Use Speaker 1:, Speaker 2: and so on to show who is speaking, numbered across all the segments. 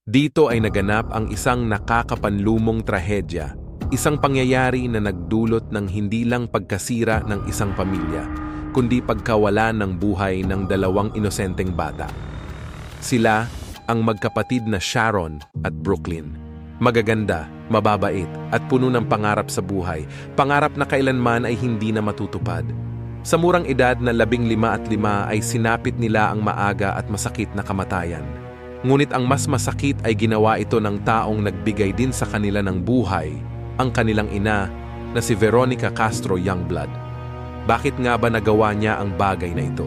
Speaker 1: Dito ay naganap ang isang nakakapanlumong trahedya, isang pangyayari na nagdulot ng hindi lang pagkasira ng isang pamilya, kundi pagkawalan ng buhay ng dalawang inosenteng bata. Sila ang magkapatid na Sharon at Brooklyn. Magaganda, mababait, at puno ng pangarap sa buhay, pangarap na kailanman ay hindi na matutupad. Sa murang edad na 15 ay sinapit nila ang maaga at masakit na kamatayan. Ngunit ang mas masakit ay ginawa ito ng taong nagbigay din sa kanila ng buhay, ang kanilang ina na si Veronica Castro Youngblood. Bakit nga ba nagawa niya ang bagay na ito?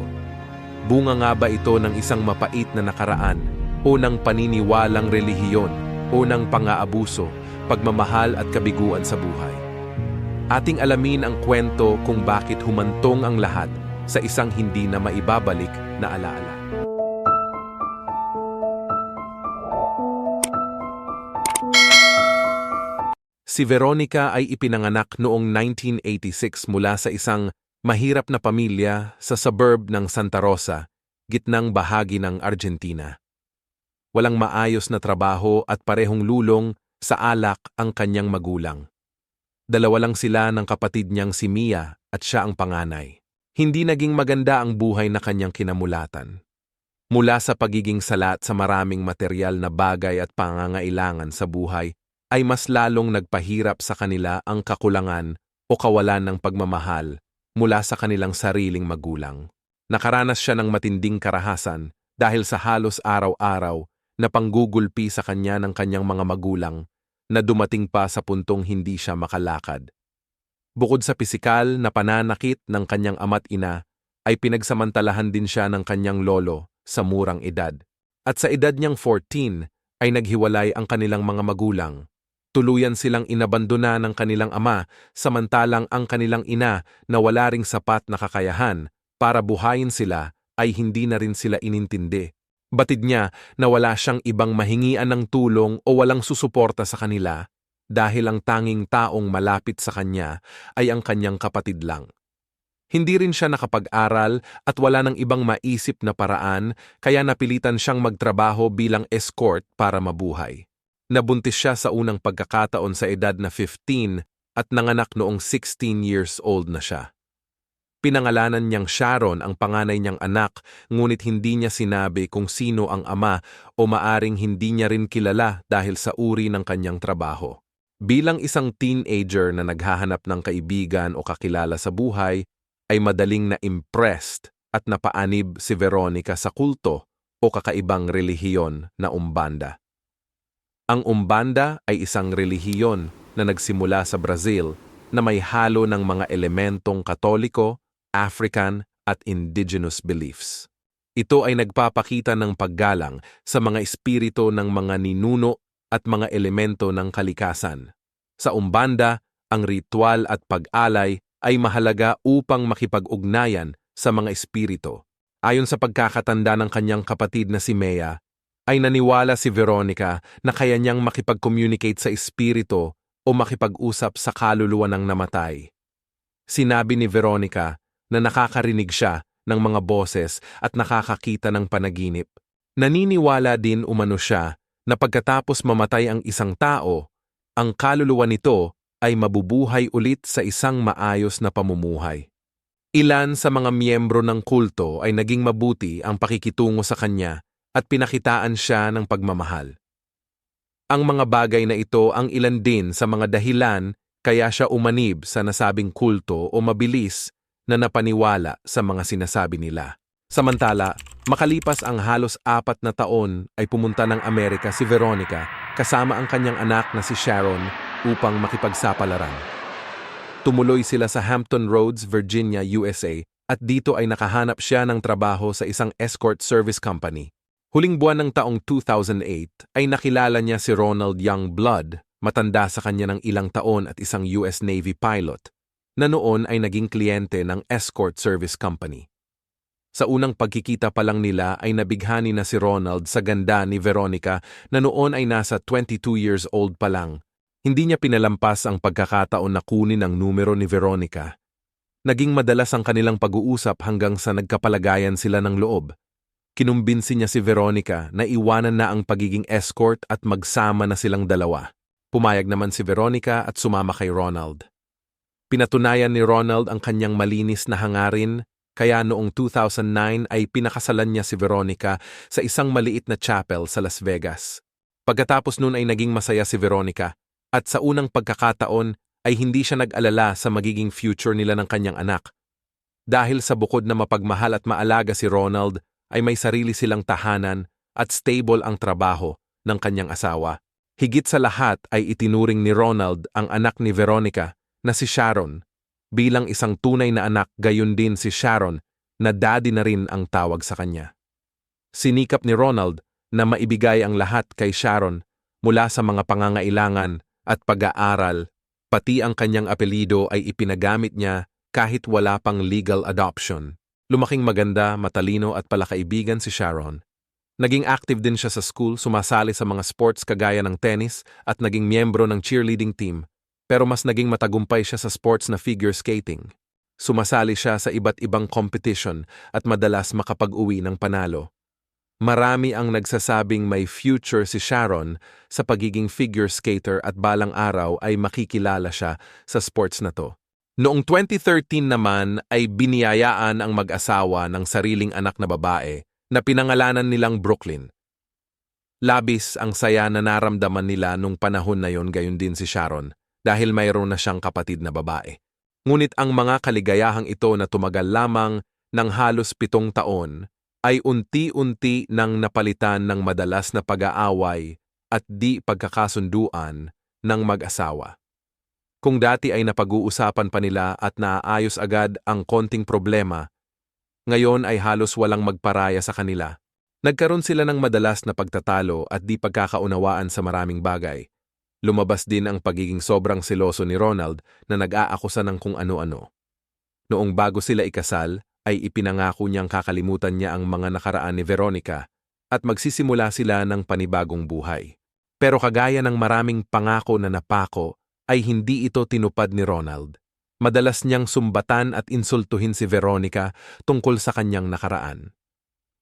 Speaker 1: Bunga nga ba ito ng isang mapait na nakaraan o ng paniniwalang relihiyon o ng pang-aabuso, pagmamahal at kabiguan sa buhay? Ating alamin ang kwento kung bakit humantong ang lahat sa isang hindi na maibabalik na alaala. Si Veronica ay ipinanganak noong 1986 mula sa isang mahirap na pamilya sa suburb ng Santa Rosa, gitnang bahagi ng Argentina. Walang maayos na trabaho at parehong lulong sa alak ang kanyang magulang. Dalawa lang sila ng kapatid niyang si Mia at siya ang panganay. Hindi naging maganda ang buhay na kanyang kinamulatan. Mula sa pagiging salat sa maraming material na bagay at pangangailangan sa buhay, ay mas lalong nagpahirap sa kanila ang kakulangan o kawalan ng pagmamahal mula sa kanilang sariling magulang. Nakaranas siya ng matinding karahasan dahil sa halos araw-araw na panggugulpi sa kanya ng kanyang mga magulang na dumating pa sa puntong hindi siya makalakad. Bukod sa pisikal na pananakit ng kanyang ama't ina, ay pinagsamantalahan din siya ng kanyang lolo sa murang edad. At sa edad niyang 14 ay naghiwalay ang kanilang mga magulang. Tuluyan silang inabandona ng kanilang ama, samantalang ang kanilang ina na wala ring sapat na kakayahan para buhayin sila ay hindi na rin sila inintindi. Batid niya na wala siyang ibang mahingian ng tulong o walang susuporta sa kanila dahil ang tanging taong malapit sa kanya ay ang kanyang kapatid lang. Hindi rin siya nakapag-aral at wala ng ibang maisip na paraan kaya napilitan siyang magtrabaho bilang escort para mabuhay. Nabuntis siya sa unang pagkakataon sa edad na 15 at nanganak noong 16 years old na siya. Pinangalanan niyang Sharon ang panganay niyang anak, ngunit hindi niya sinabi kung sino ang ama o maaring hindi niya rin kilala dahil sa uri ng kanyang trabaho. Bilang isang teenager na naghahanap ng kaibigan o kakilala sa buhay, ay madaling na-impressed at napaanib si Veronica sa kulto o kakaibang relihiyon na Umbanda. Ang Umbanda ay isang relihiyon na nagsimula sa Brazil na may halo ng mga elementong Katoliko, African at indigenous beliefs. Ito ay nagpapakita ng paggalang sa mga espiritu ng mga ninuno at mga elemento ng kalikasan. Sa Umbanda, ang ritual at pag-alay ay mahalaga upang makipag-ugnayan sa mga espiritu. Ayon sa pagkakatanda ng kanyang kapatid na si Mea, ay naniwala si Veronica na kaya niyang makipag-communicate sa espiritu o makipag-usap sa kaluluwa ng namatay. Sinabi ni Veronica na nakakarinig siya ng mga boses at nakakakita ng panaginip. Naniniwala din umano siya na pagkatapos mamatay ang isang tao, ang kaluluwa nito ay mabubuhay ulit sa isang maayos na pamumuhay. Ilan sa mga miyembro ng kulto ay naging mabuti ang pakikitungo sa kanya at pinakitaan siya ng pagmamahal. Ang mga bagay na ito ang ilan din sa mga dahilan kaya siya umanib sa nasabing kulto o mabilis na napaniwala sa mga sinasabi nila. Samantala, makalipas ang halos 4 na taon ay pumunta ng Amerika si Veronica kasama ang kanyang anak na si Sharon upang makipagsapalaran. Tumuloy sila sa Hampton Roads, Virginia, USA at dito ay nakahanap siya ng trabaho sa isang escort service company. Huling buwan ng taong 2008 ay nakilala niya si Ronald Youngblood, matanda sa kanya ng ilang taon at isang US Navy pilot, na noon ay naging kliyente ng escort service company. Sa unang pagkikita pa lang nila ay nabighani na si Ronald sa ganda ni Veronica na noon ay nasa 22 years old pa lang. Hindi niya pinalampas ang pagkakataon na kunin ang numero ni Veronica. Naging madalas ang kanilang pag-uusap hanggang sa nagkapalagayan sila ng loob. Kinumbinsi niya si Veronica na iwanan na ang pagiging escort at magsama na silang dalawa. Pumayag naman si Veronica at sumama kay Ronald. Pinatunayan ni Ronald ang kanyang malinis na hangarin, kaya noong 2009 ay pinakasalan niya si Veronica sa isang maliit na chapel sa Las Vegas. Pagkatapos nun ay naging masaya si Veronica at sa unang pagkakataon ay hindi siya nag-alala sa magiging future nila ng kanyang anak. Dahil sa bukod na mapagmahal at maalaga si Ronald, ay may sarili silang tahanan at stable ang trabaho ng kanyang asawa. Higit sa lahat ay itinuring ni Ronald ang anak ni Veronica na si Sharon bilang isang tunay na anak, gayon din si Sharon na daddy na rin ang tawag sa kanya. Sinikap ni Ronald na maibigay ang lahat kay Sharon mula sa mga pangangailangan at pag-aaral, pati ang kanyang apelido ay ipinagamit niya kahit wala pang legal adoption. Lumaking maganda, matalino at palakaibigan si Sharon. Naging active din siya sa school, sumasali sa mga sports kagaya ng tennis at naging miyembro ng cheerleading team. Pero mas naging matagumpay siya sa sports na figure skating. Sumasali siya sa iba't ibang competition at madalas makapag-uwi ng panalo. Marami ang nagsasabing may future si Sharon sa pagiging figure skater at balang araw ay makikilala siya sa sports na to. Noong 2013 naman ay biniyayaan ang mag-asawa ng sariling anak na babae na pinangalanan nilang Brooklyn. Labis ang saya na naramdaman nila nung panahon na yon, gayon din si Sharon dahil mayroon na siyang kapatid na babae. Ngunit ang mga kaligayahang ito na tumagal lamang ng halos 7 taon ay unti-unti nang napalitan ng madalas na pag-aaway at di pagkakasunduan ng mag-asawa. Kung dati ay napag-uusapan pa nila at naaayos agad ang konting problema, ngayon ay halos walang magparaya sa kanila. Nagkaroon sila ng madalas na pagtatalo at di pagkakaunawaan sa maraming bagay. Lumabas din ang pagiging sobrang seloso ni Ronald na nag-aakusa ng kung ano-ano. Noong bago sila ikasal, ay ipinangako niyang kakalimutan niya ang mga nakaraan ni Veronica at magsisimula sila ng panibagong buhay. Pero kagaya ng maraming pangako na napako, ay hindi ito tinupad ni Ronald. Madalas niyang sumbatan at insultuhin si Veronica tungkol sa kanyang nakaraan.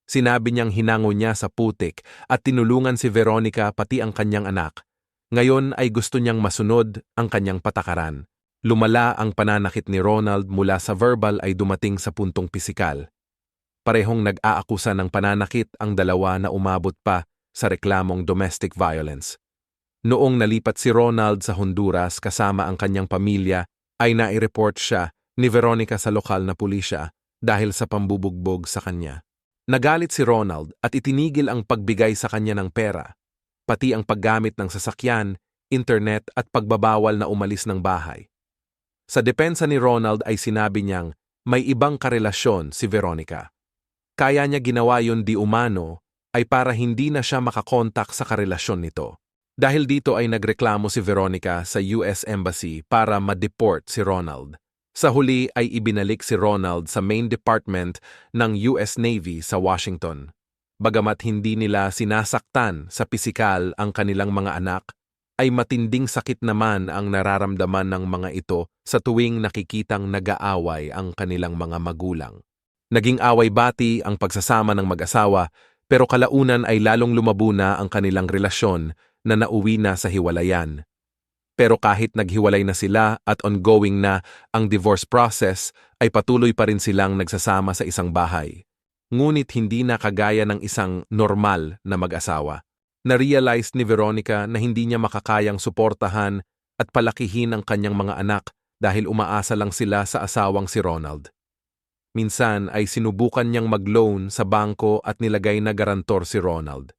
Speaker 1: Sinabi niyang hinango niya sa putik at tinulungan si Veronica pati ang kanyang anak. Ngayon ay gusto niyang masunod ang kanyang patakaran. Lumala ang pananakit ni Ronald mula sa verbal ay dumating sa puntong pisikal. Parehong nag-aakusa ng pananakit ang dalawa na umabot pa sa reklamong domestic violence. Noong nalipat si Ronald sa Honduras kasama ang kanyang pamilya, ay nai-report siya ni Veronica sa lokal na pulisya dahil sa pambubugbog sa kanya. Nagalit si Ronald at itinigil ang pagbigay sa kanya ng pera, pati ang paggamit ng sasakyan, internet at pagbabawal na umalis ng bahay. Sa depensa ni Ronald ay sinabi niyang may ibang karelasyon si Veronica. Kaya niya ginawa yun di umano ay para hindi na siya makakontak sa karelasyon nito. Dahil dito ay nagreklamo si Veronica sa US Embassy para ma-deport si Ronald. Sa huli ay ibinalik si Ronald sa main department ng US Navy sa Washington. Bagamat hindi nila sinasaktan sa pisikal ang kanilang mga anak, ay matinding sakit naman ang nararamdaman ng mga ito sa tuwing nakikitang nag-aaway ang kanilang mga magulang. Naging away-bati ang pagsasama ng mag-asawa, pero kalaunan ay lalong lumabo na ang kanilang relasyon na nauwi na sa hiwalayan. Pero kahit naghiwalay na sila at ongoing na ang divorce process, ay patuloy pa rin silang nagsasama sa isang bahay. Ngunit hindi na kagaya ng isang normal na mag-asawa. Na-realize ni Veronica na hindi niya makakayang suportahan at palakihin ang kanyang mga anak dahil umaasa lang sila sa asawang si Ronald. Minsan ay sinubukan niyang mag-loan sa bangko at nilagay na garantor si Ronald.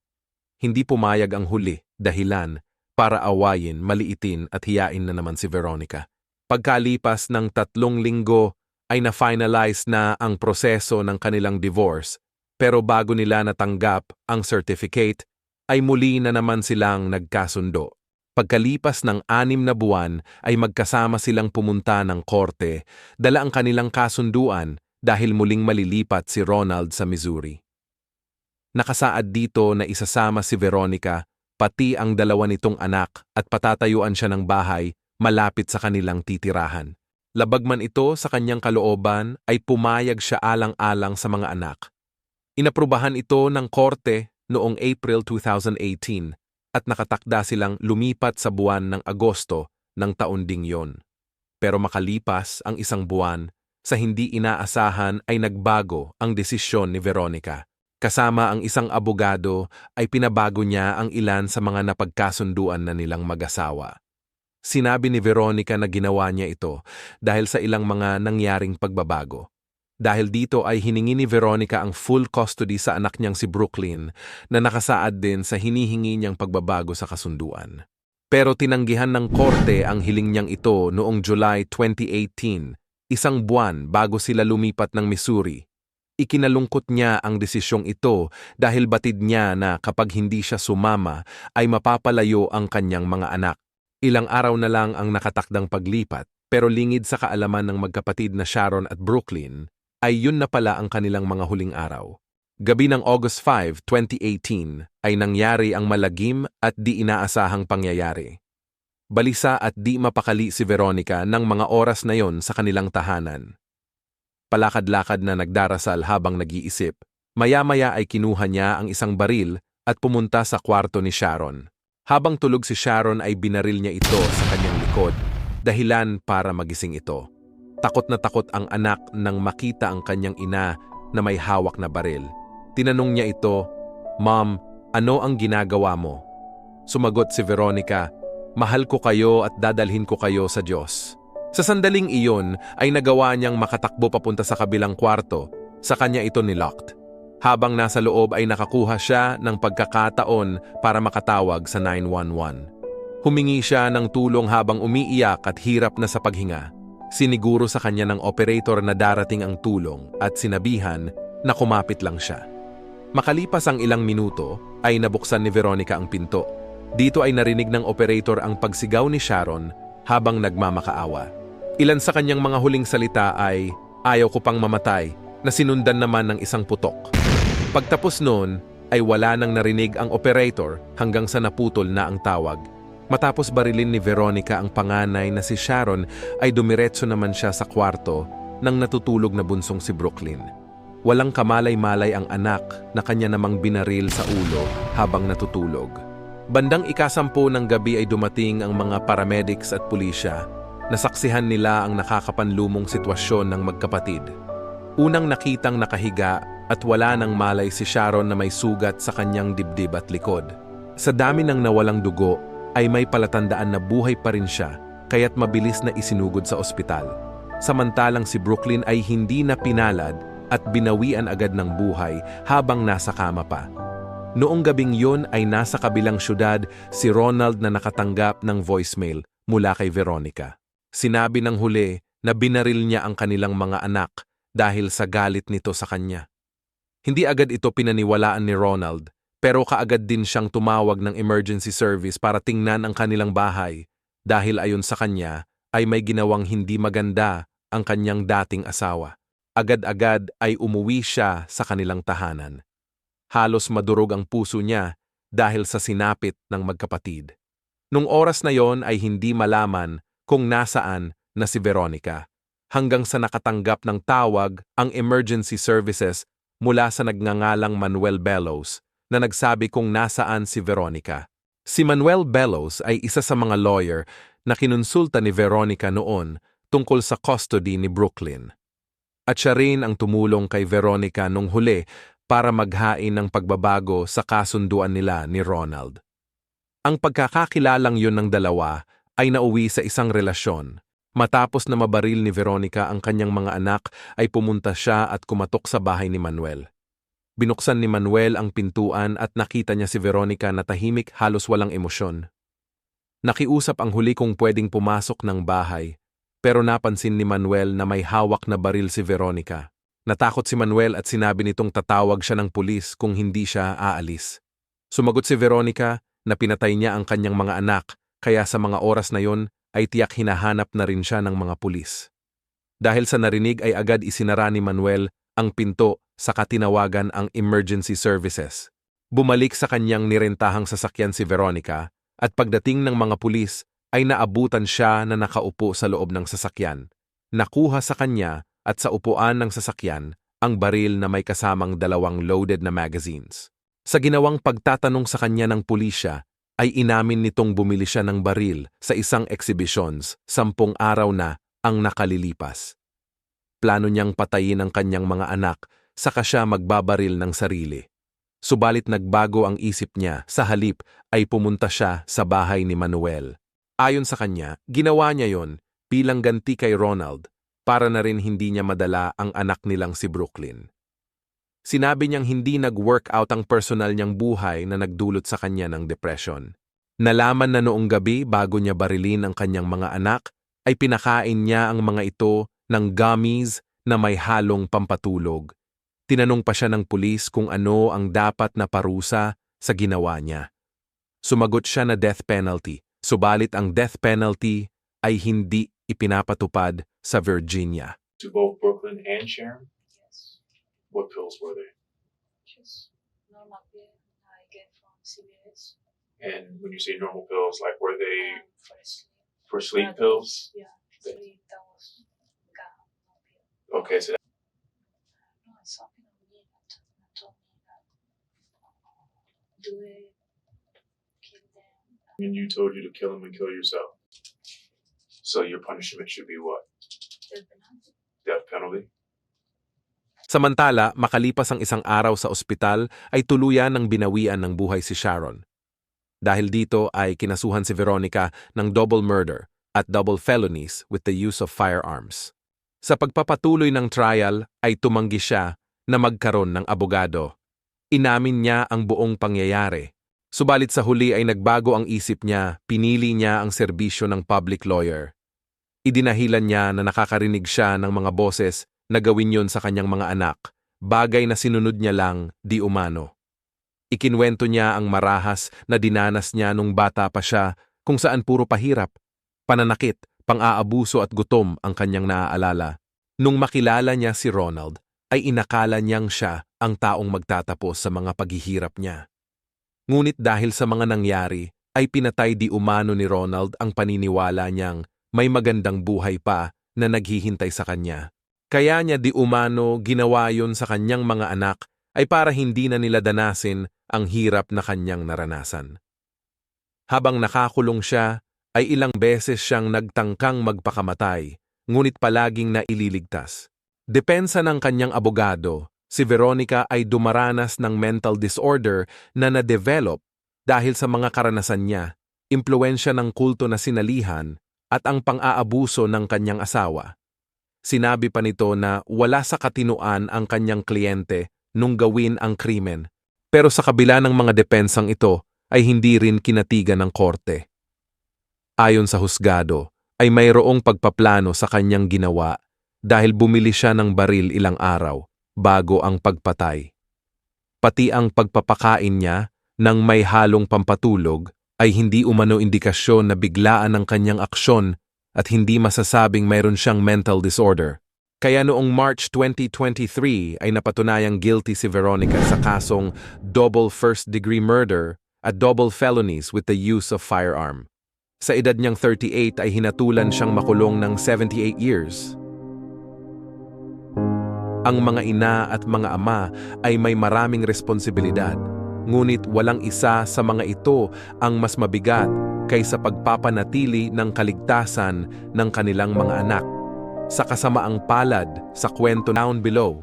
Speaker 1: Hindi pumayag ang huli, dahilan para awayin, maliitin at hiyain na naman si Veronica. Pagkalipas ng 3 linggo ay na-finalize na ang proseso ng kanilang divorce, pero bago nila natanggap ang certificate, ay muli na naman silang nagkasundo. Pagkalipas ng 6 na buwan ay magkasama silang pumunta ng korte, dala ang kanilang kasunduan dahil muling malilipat si Ronald sa Missouri. Nakasaad dito na isasama si Veronica, pati ang 2 nitong anak at patatayuan siya ng bahay malapit sa kanilang titirahan. Labag man ito sa kanyang kalooban ay pumayag siya alang-alang sa mga anak. Inaprubahan ito ng korte noong April 2018 at nakatakda silang lumipat sa buwan ng Agosto ng taon ding yon. Pero makalipas ang isang buwan, sa hindi inaasahan ay nagbago ang desisyon ni Veronica. Kasama ang isang abogado ay pinabago niya ang ilan sa mga napagkasunduan na nilang mag-asawa. Sinabi ni Veronica na ginawa niya ito dahil sa ilang mga nangyaring pagbabago. Dahil dito ay hiningi ni Veronica ang full custody sa anak niyang si Brooklyn na nakasaad din sa hinihingi niyang pagbabago sa kasunduan. Pero tinanggihan ng korte ang hiling niyang ito noong July 2018, isang buwan bago sila lumipat ng Missouri. Ikinalungkot niya ang desisyong ito dahil batid niya na kapag hindi siya sumama ay mapapalayo ang kanyang mga anak. Ilang araw na lang ang nakatakdang paglipat, pero lingid sa kaalaman ng magkapatid na Sharon at Brooklyn, ay yun na pala ang kanilang mga huling araw. Gabi ng August 5, 2018 ay nangyari ang malagim at di inaasahang pangyayari. Balisa at di mapakali si Veronica ng mga oras na yon sa kanilang tahanan. Palakad-lakad na nagdarasal habang nag-iisip, maya-maya ay kinuha niya ang isang baril at pumunta sa kwarto ni Sharon. Habang tulog si Sharon ay binaril niya ito sa kanyang likod, dahilan para magising ito. Takot na takot ang anak nang makita ang kanyang ina na may hawak na baril. Tinanong niya ito, "Mom, ano ang ginagawa mo?" Sumagot si Veronica, "Mahal ko kayo at dadalhin ko kayo sa Diyos." Sa sandaling iyon ay nagawa niyang makatakbo papunta sa kabilang kwarto. Sa kanya ito nilocked. Habang nasa loob ay nakakuha siya ng pagkakataon para makatawag sa 911. Humingi siya ng tulong habang umiiyak at hirap na sa paghinga. Siniguro sa kanya ng operator na darating ang tulong at sinabihan na kumapit lang siya. Makalipas ang ilang minuto ay nabuksan ni Veronica ang pinto. Dito ay narinig ng operator ang pagsigaw ni Sharon habang nagmamakaawa. Ilan sa kanyang mga huling salita ay, "Ayaw ko pang mamatay," na sinundan naman ng isang putok. Pagtapos noon ay wala nang narinig ang operator hanggang sa naputol na ang tawag. Matapos barilin ni Veronica ang panganay na si Sharon ay dumiretso naman siya sa kwarto ng natutulog na bunsong si Brooklyn. Walang kamalay-malay ang anak na kanya namang binaril sa ulo habang natutulog. Bandang ika-10 ng gabi ay dumating ang mga paramedics at pulisya. Nasaksihan nila ang nakakapanlumong sitwasyon ng magkapatid. Unang nakitang nakahiga at wala nang malay si Sharon na may sugat sa kanyang dibdib at likod. Sa dami ng nawalang dugo ay may palatandaan na buhay pa rin siya kaya't mabilis na isinugod sa ospital. Samantalang si Brooklyn ay hindi na pinalad at binawian agad ng buhay habang nasa kama pa. Noong gabing yon ay nasa kabilang syudad si Ronald na nakatanggap ng voicemail mula kay Veronica. Sinabi ng huli na binaril niya ang kanilang mga anak dahil sa galit nito sa kanya. Hindi agad ito pinaniwalaan ni Ronald, pero kaagad din siyang tumawag ng emergency service para tingnan ang kanilang bahay dahil ayon sa kanya ay may ginawang hindi maganda ang kanyang dating asawa. Agad-agad ay umuwi siya sa kanilang tahanan. Halos madurog ang puso niya dahil sa sinapit ng magkapatid. Nung oras na yon ay hindi malaman kung nasaan na si Veronica, hanggang sa nakatanggap ng tawag ang emergency services mula sa nagngangalang Manuel Bellows na nagsabi kung nasaan si Veronica. Si Manuel Bellows ay isa sa mga lawyer na kinonsulta ni Veronica noon tungkol sa custody ni Brooklyn. At siya rin ang tumulong kay Veronica nung huli para maghain ng pagbabago sa kasunduan nila ni Ronald. Ang pagkakakilalang yun ng dalawa ay nauwi sa isang relasyon. Matapos na mabaril ni Veronica ang kanyang mga anak ay pumunta siya at kumatok sa bahay ni Manuel. Binuksan ni Manuel ang pintuan at nakita niya si Veronica na tahimik, halos walang emosyon. Nakiusap ang huli kung pwedeng pumasok ng bahay, pero napansin ni Manuel na may hawak na baril si Veronica. Natakot si Manuel at sinabi nitong tatawag siya ng pulis kung hindi siya aalis. Sumagot si Veronica na pinatay niya ang kanyang mga anak, kaya sa mga oras na yon ay tiyak hinahanap na rin siya ng mga pulis. Dahil sa narinig ay agad isinara ni Manuel ang pinto saka tinawagan ang emergency services. Bumalik sa kanyang nirentahang sasakyan si Veronica at pagdating ng mga pulis ay naabutan siya na nakaupo sa loob ng sasakyan. Nakuha sa kanya at sa upuan ng sasakyan ang baril na may kasamang 2 loaded na magazines. Sa ginawang pagtatanong sa kanya ng pulisya, ay inamin nitong bumili siya ng baril sa isang exhibitions 10 araw na ang nakalilipas. Plano niyang patayin ang kanyang mga anak, saka siya magbabaril ng sarili. Subalit nagbago ang isip niya, sa halip ay pumunta siya sa bahay ni Manuel. Ayon sa kanya, ginawa niya yon bilang ganti kay Ronald para na rin hindi niya madala ang anak nilang si Brooklyn. Sinabi niyang hindi nag-workout ang personal niyang buhay na nagdulot sa kanya ng depression. Nalaman na noong gabi bago niya barilin ang kanyang mga anak, ay pinakain niya ang mga ito ng gummies na may halong pampatulog. Tinanong pa siya ng pulis kung ano ang dapat na parusa sa ginawa niya. Sumagot siya na death penalty, subalit ang death penalty ay hindi ipinapatupad sa Virginia.
Speaker 2: To both Brooklyn and Sharon?
Speaker 3: Yes.
Speaker 2: What pills were they?
Speaker 3: Just normal pill I get from CVS.
Speaker 2: And when you say normal pills, like were they
Speaker 3: For sleep.
Speaker 2: for sleep
Speaker 3: That
Speaker 2: pills?
Speaker 3: was- Yeah, sleep. That was pill.
Speaker 2: Okay, so
Speaker 3: No, it's something weird that told me that do it, kill them.
Speaker 2: and you told you to kill him and kill yourself. So your punishment should be what?
Speaker 3: Death penalty.
Speaker 2: Death penalty?
Speaker 1: Samantala, makalipas ang isang araw sa ospital, ay tuluyan ng binawian ng buhay si Sharon. Dahil dito ay kinasuhan si Veronica ng double murder at double felonies with the use of firearms. Sa pagpapatuloy ng trial ay tumanggi siya na magkaroon ng abogado. Inamin niya ang buong pangyayari. Subalit sa huli ay nagbago ang isip niya, pinili niya ang serbisyo ng public lawyer. Idinahilan niya na nakakarinig siya ng mga boses na gawin yon sa kanyang mga anak, bagay na sinunod niya lang di umano. Ikinwento niya ang marahas na dinanas niya nung bata pa siya, kung saan puro pahirap, pananakit, pang-aabuso at gutom ang kanyang naaalala. Nung makilala niya si Ronald, ay inakala niyang siya ang taong magtatapos sa mga paghihirap niya. Ngunit dahil sa mga nangyari, ay pinatay di umano ni Ronald ang paniniwala niyang may magandang buhay pa na naghihintay sa kanya. Kaya niya di umano ginawa yon sa kanyang mga anak ay para hindi na nila danasin ang hirap na kanyang naranasan. Habang nakakulong siya, ay ilang beses siyang nagtangkang magpakamatay, ngunit palaging naililigtas. Depensa ng kanyang abogado, si Veronica ay dumaranas ng mental disorder na na-develop dahil sa mga karanasan niya, impluwensya ng kulto na sinalihan at ang pang-aabuso ng kanyang asawa. Sinabi pa nito na wala sa katinuan ang kanyang kliyente nung gawin ang krimen, pero sa kabila ng mga depensang ito ay hindi rin kinatigan ng korte. Ayon sa husgado, ay mayroong pagpaplano sa kanyang ginawa dahil bumili siya ng baril ilang araw bago ang pagpatay. Pati ang pagpapakain niya ng may halong pampatulog ay hindi umano indikasyon na biglaan ang kanyang aksyon at hindi masasabing mayroon siyang mental disorder. Kaya noong March 2023 ay napatunayang guilty si Veronica sa kasong double first-degree murder at double felonies with the use of firearm. Sa edad niyang 38 ay hinatulan siyang makulong ng 78 years. Ang mga ina at mga ama ay may maraming responsibilidad, ngunit walang isa sa mga ito ang mas mabigat kaysa pagpapanatili ng kaligtasan ng kanilang mga anak. Sa kasamaang palad sa kwento down below.